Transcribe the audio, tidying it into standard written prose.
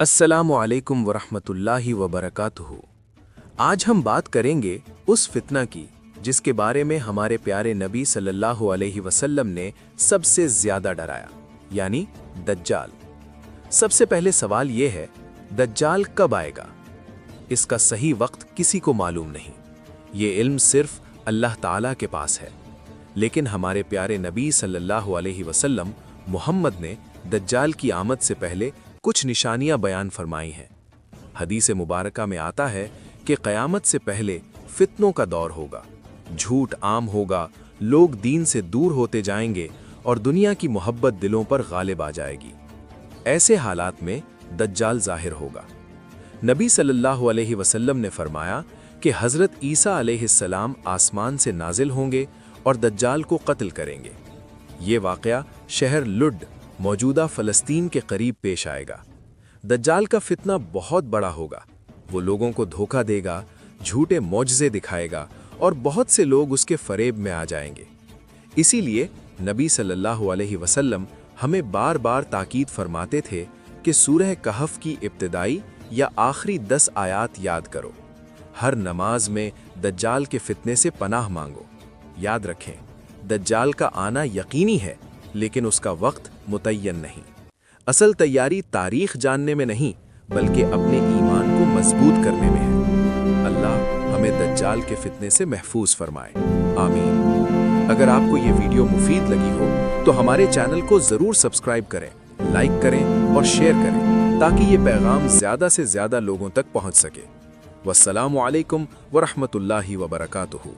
अस्सलामु अलैकुम वरहमतुल्लाहि वबरकातुहू। आज हम बात करेंगे उस फितना की जिसके बारे में हमारे प्यारे नबी सल्लल्लाहु अलैहि वसल्लम ने सबसे ज्यादा डराया, यानी दज्जाल। सबसे पहले सवाल यह है, दज्जाल कब आएगा? इसका सही वक्त किसी को मालूम नहीं। ये इल्म सिर्फ अल्लाह ताला के पास है। लेकिन हमारे प्यारे नबी सल्लल्लाहु अलैहि वसल्लम मुहम्मद ने दज्जाल की आमद से पहले कुछ निशानियां बयान फरमाई हैं। हदीस मुबारका में आता है कि क़यामत से पहले फितनों का दौर होगा, झूठ आम होगा, लोग दीन से दूर होते जाएंगे और दुनिया की मोहब्बत दिलों पर गालिब आ जाएगी। ऐसे हालात में दज्जाल ज़ाहिर होगा। नबी सल्लल्लाहु अलैहि वसल्लम ने फरमाया कि हज़रत ईसा अलैहिस्सलाम आसमान से नाजिल होंगे और दज्जाल को कत्ल करेंगे। ये वाक़या शहर लुड मौजूदा फ़लस्तीन के करीब पेश आएगा। दज्जाल का फितना बहुत बड़ा होगा। वो लोगों को धोखा देगा, झूठे मौजज़े दिखाएगा और बहुत से लोग उसके फ़रेब में आ जाएंगे। इसीलिए नबी सल्लल्लाहु अलैहि वसल्लम हमें बार बार ताकीद फरमाते थे कि सूरह कहफ की इब्तिदाई या आखिरी 10 आयात याद करो। हर नमाज में दज्जाल के फितने से पनाह मांगो। याद रखें, दज्जाल का आना यकीनी है, लेकिन उसका वक्त मुतय्यन नहीं। असल तैयारी तारीख जानने में नहीं, बल्कि अपने ईमान को मजबूत करने में है। अल्लाह हमें दज्जाल के फितने से महफूज फरमाए, आमीन। अगर आपको ये वीडियो मुफीद लगी हो तो हमारे चैनल को ज़रूर सब्सक्राइब करें, लाइक करें और शेयर करें, ताकि ये पैगाम ज़्यादा से ज़्यादा लोगों तक पहुँच सके। वस्सलामु अलैकुम वरहमतुल्लाहि वबरकातुहू।